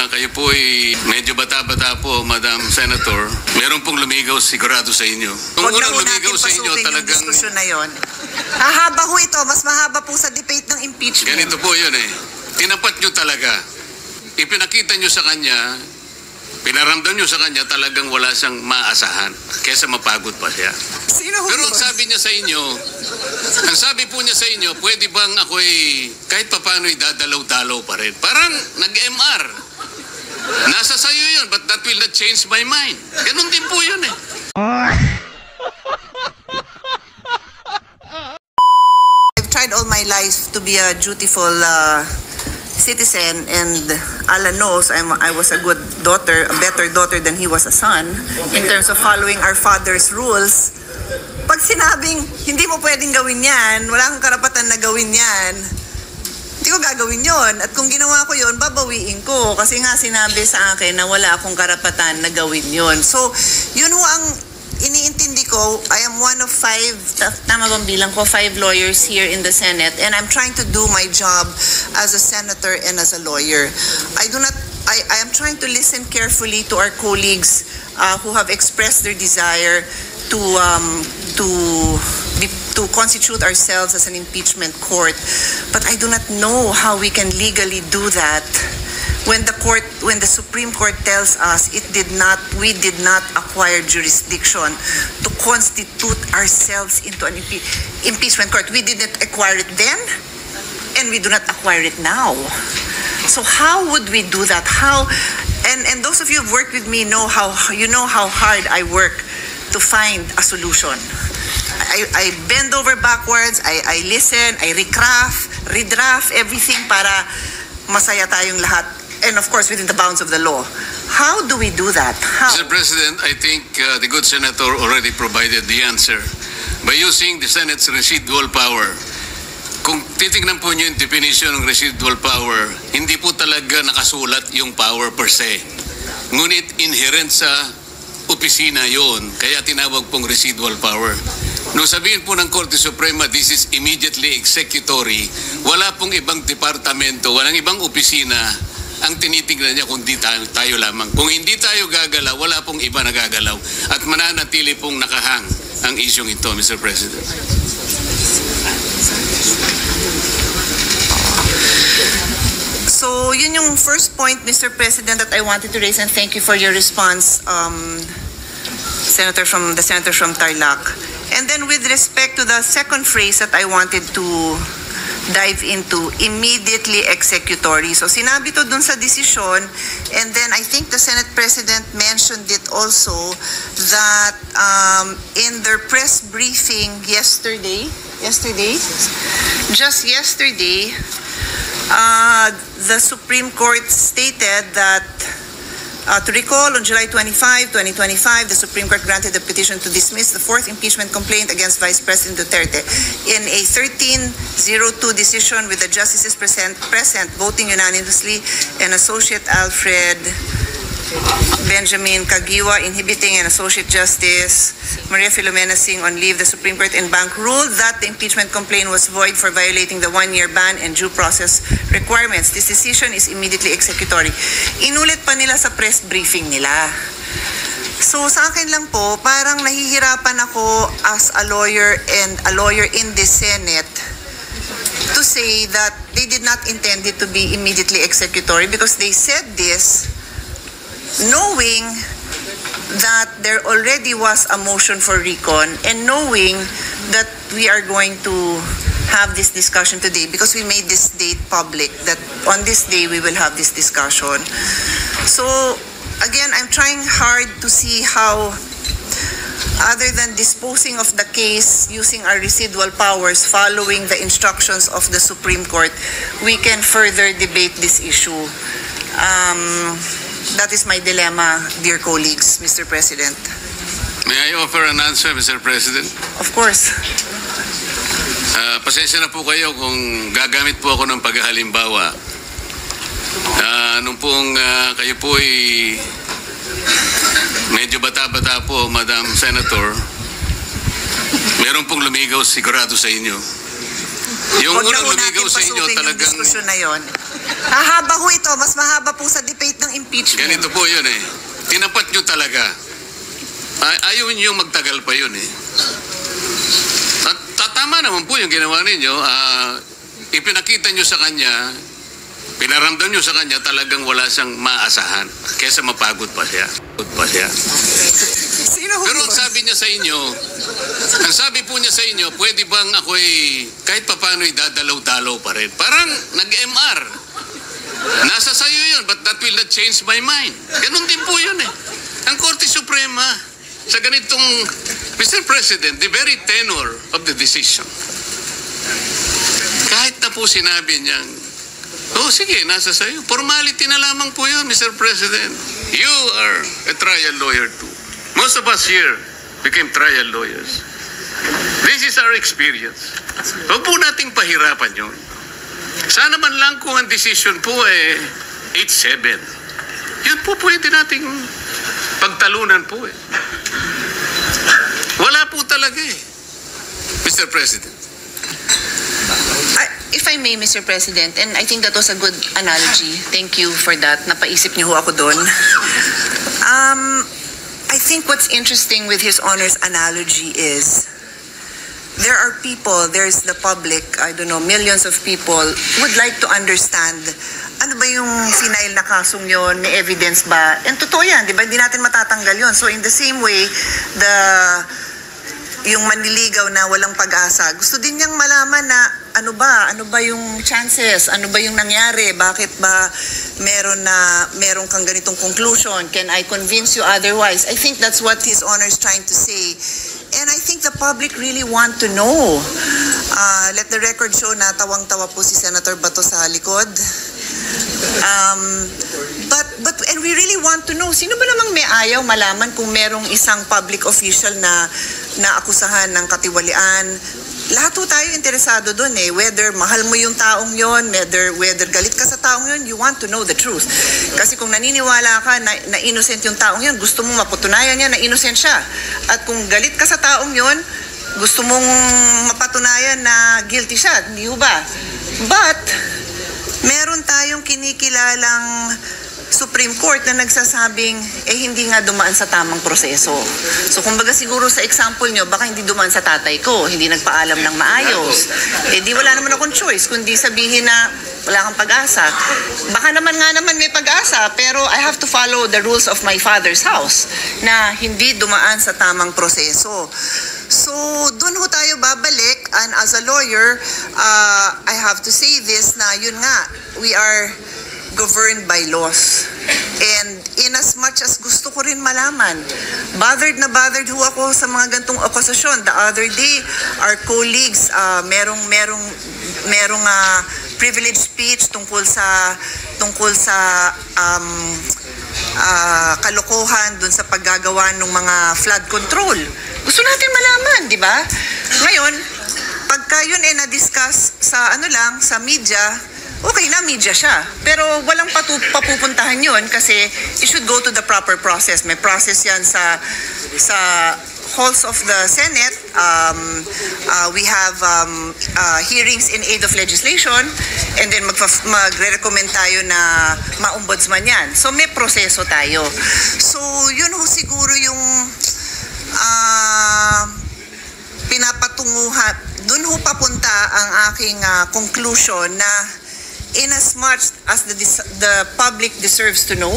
kayo po ay medyo bata-bata po, Madam Senator, meron pong lumigaw sigurado sa inyo. Kung unang lumigaw sa inyo, talagang... Yung diskusyon na yun. Hahaba ho ito. Mas mahaba po sa debate ng impeachment. Ganito po yun eh. Tinapat nyo talaga. Ipinakita nyo sa kanya, pinaramdam nyo sa kanya talagang wala siyang maasahan. Kesa mapagod pa siya. Sino ho Pero yun? ang sabi niya sa inyo, ang sabi po niya sa inyo, pwede bang ako'y kahit papaano'y dadalaw-dalaw pa rin? Parang nag-MR. Nasa sayo yun, but that will not change my mind. Ganun din po yun eh. I've tried all my life to be a dutiful citizen, and Alan knows I was a good daughter, a better daughter than he was a son in terms of following our father's rules. Pag sinabing hindi mo pwedeng gawin yan, wala kang karapatan na gawin yan, hindi ko gagawin yon. At kung ginawa ko yon, babawiin ko. Kasi nga sinabi sa akin na wala akong karapatan na gawin yon. So, yun ho ang iniintindi ko. I am one of 5, tama bang bilang ko, 5 lawyers here in the Senate, and I'm trying to do my job as a senator and as a lawyer. I am trying to listen carefully to our colleagues who have expressed their desire to constitute ourselves as an impeachment court, but I do not know how we can legally do that when the Supreme Court tells us we did not acquire jurisdiction to constitute ourselves into an impeachment court. We didn't acquire it then, and we do not acquire it now. So how would we do that? And those of you who've worked with me know how hard I work to find a solution. I bend over backwards, I listen, I redraft everything para masaya tayong lahat. And of course, within the bounds of the law. How do we do that? How? Mr. President, I think the good senator already provided the answer by using the Senate's residual power. Kung titignan po niyo yung definition ng residual power, hindi po talaga nakasulat yung power per se. Ngunit inherent sa opisina yon, kaya tinawag pong residual power. Nung sabihin po ng Korte Suprema, this is immediately executory, wala pong ibang departamento, walang ibang opisina ang tinitignan niya kung di tayo lamang. Kung hindi tayo gagalaw, wala pong iba na gagalaw. At mananatili pong nakahang ang isyong ito, Mr. President. So, yun yung first point, Mr. President, that I wanted to raise, and thank you for your response, Senator from Tarlac. And then with respect to the second phrase that I wanted to dive into, immediately executory. So sinabi to dun sa desisyon, and then I think the Senate President mentioned it also that in their press briefing just yesterday, the Supreme Court stated that to recall, on July 25, 2025, the Supreme Court granted the petition to dismiss the fourth impeachment complaint against Vice President Duterte. In a 13-02 decision with the justices present voting unanimously, and Associate Alfred Benjamin Kagiwa inhibiting, and Associate Justice Maria Filomena Singh on leave, the Supreme Court en banc ruled that the impeachment complaint was void for violating the 1-year ban and due process requirements. This decision is immediately executory. Inulit pa nila sa press briefing nila. So sa akin lang po, parang nahihirapan ako as a lawyer and a lawyer in the Senate to say that they did not intend it to be immediately executory, because they said this knowing that there already was a motion for recon, and knowing that we are going to have this discussion today, because we made this date public, that on this day we will have this discussion. So again, I'm trying hard to see how, other than disposing of the case using our residual powers following the instructions of the Supreme Court, we can further debate this issue. That is my dilemma, dear colleagues, Mr. President. May I offer an answer, Mr. President? Of course. Pasensya na po kayo kung gagamit po ako ng paghahalimbawa. Nung pong kayo po ay medyo bata-bata po, Madam Senator, meron pong lumigaw sigurado sa inyo. Yung unang lumigaw sa inyo talagang... Diskusyon na yon. Hahaba ho ito. Mas mahaba po sa debate ng impeachment. Ganito po yun eh. Tinapat nyo talaga. Ayaw nyo magtagal pa yun eh. At tama naman po yung ginawa ninyo. Ipinakita nyo sa kanya, pinaramdam nyo sa kanya talagang wala siyang maasahan. Kesa mapagod pa siya. Pero ang sabi niya sa inyo, ang sabi po niya sa inyo, pwede bang ako'y kahit papano'y dadalaw-dalaw pa rin? Parang nag-MR. Nasa sayo yun, but that will not change my mind. Ganun din po yun eh. Ang Korte Suprema, sa ganitong, Mr. President, the very tenor of the decision, kahit na po sinabi niyang, oh sige, nasa sayo. Formality na lamang po yun, Mr. President. You are a trial lawyer too. Most of us here became trial lawyers. This is our experience. Huwag po nating pahirapan yun. Sana man lang kung ang decision po 8-7. Yun po pwede nating pagtalunan po eh. Wala po talaga eh, Mr. President. If I may, Mr. President, and I think that was a good analogy. Thank you for that. Napaisip niyo ho ako doon. I think what's interesting with His Honor's analogy is there are people, there's the public, I don't know, millions of people would like to understand ano ba yung final na kasong yun, may evidence ba? And totoo yan, di ba? Hindi natin matatanggal yun. So in the same way, yung manliligaw na walang pag-asa, gusto din niyang malaman na ano ba yung chances, ano ba yung nangyari, bakit ba meron kang ganitong conclusion, can I convince you otherwise? I think that's what His Honor is trying to say. And I think the public really want to know. Let the record show na tawang-tawa po si Senator Bato sa likod. But and we really want to know, sino ba namang may ayaw malaman kung merong isang public official na naakusahan ng katiwalian? Lahat po tayo interesado doon eh, whether mahal mo yung taong yon, whether galit ka sa taong yon, you want to know the truth. Kasi kung naniniwala ka na innocent yung taong yon, gusto mong mapatunayan niya na innocent siya. At kung galit ka sa taong yon, gusto mong mapatunayan na guilty siya, di ba? But meron tayong kinikilalang Supreme Court na nagsasabing hindi nga dumaan sa tamang proseso. So kumbaga siguro sa example nyo, baka hindi dumaan sa tatay ko, hindi nagpaalam ng maayos. Di wala naman akong choice kundi sabihin na wala kang pag-asa. Baka naman may pag-asa, pero I have to follow the rules of my father's house na hindi dumaan sa tamang proseso. So, doon ho tayo babalik, and as a lawyer, I have to say this na yun nga, we are governed by laws. And in as much as gusto ko rin malaman, bothered ho ako sa mga gantong akusasyon. The other day, our colleagues, merong privileged speech tungkol sa kalokohan dun sa paggagawa ng mga flood control. Gusto natin malaman, di ba? Ngayon, pagka yun na-discuss sa sa media, okay na, media siya. Pero walang papupuntahan yun kasi it should go to the proper process. May process yan sa halls of the Senate. We have hearings in aid of legislation, and then magre-recommend tayo na ma-ombudsman yan. So may proseso tayo. So yun ho siguro yung pinapatunguhan. Doon ho papunta ang aking conclusion na in as much as the public deserves to know,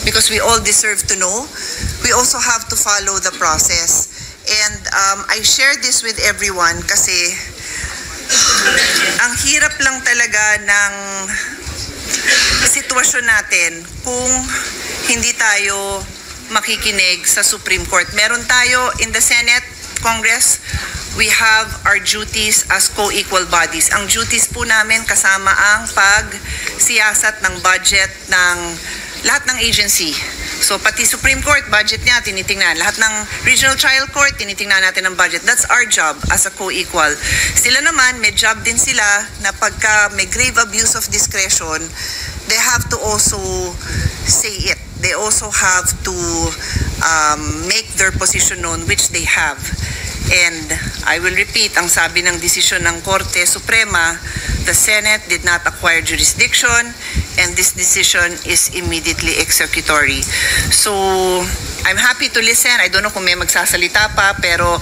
because we all deserve to know, we also have to follow the process. And I share this with everyone kasi ang hirap lang talaga ng sitwasyon natin kung hindi tayo makikinig sa Supreme Court. Meron tayo in the Senate, Congress, we have our duties as co-equal bodies. Ang duties po namin kasama ang pagsiyasat ng budget ng lahat ng agency. So pati Supreme Court, budget niya, tinitingnan. Lahat ng Regional Trial Court, tinitingnan natin ang budget. That's our job as a co-equal. Sila naman, may job din sila na pagka may grave abuse of discretion, they have to also say it. They also have to make their position known, which they have. And I will repeat, ang sabi ng desisyon ng Korte Suprema, the Senate did not acquire jurisdiction and this decision is immediately executory. So, I'm happy to listen. I don't know kung may magsasalita pa, pero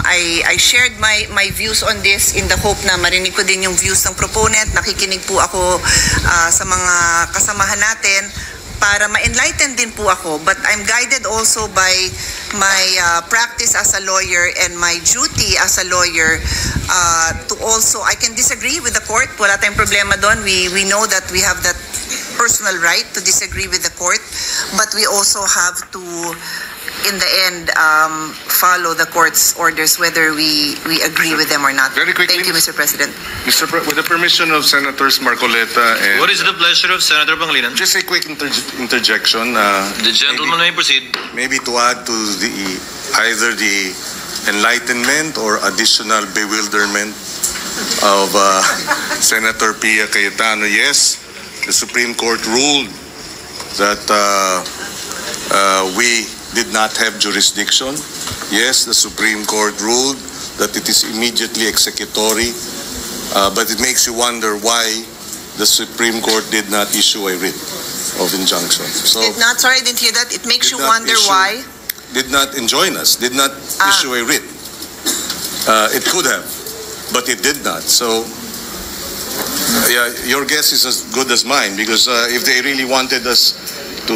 I shared my views on this in the hope na marinig ko din yung views ng proponent. Nakikinig po ako sa mga kasamahan natin para ma-enlighten din po ako. But I'm guided also by my practice as a lawyer and my duty as a lawyer to also, I can disagree with the court. Wala tayong problema doon. We know that we have that personal right to disagree with the court, but we also have to, in the end, follow the court's orders whether we agree with them or not. Very quickly, Thank you, Mr. President. With the permission of Senators Marcoleta and... What is the pleasure of Senator Pangilinan? Just a quick interjection. The gentleman may proceed. Maybe to add to either the enlightenment or additional bewilderment of Senator Pia Cayetano. Yes, the Supreme Court ruled that we did not have jurisdiction. Yes, the Supreme Court ruled that it is immediately executory, but it makes you wonder why the Supreme Court did not issue a writ of injunction. So Did not, sorry, I didn't hear that. It makes you did not wonder issue- why. did not enjoin us, did not issue a writ. It could have, but it did not. So, yeah, your guess is as good as mine, because if they really wanted us to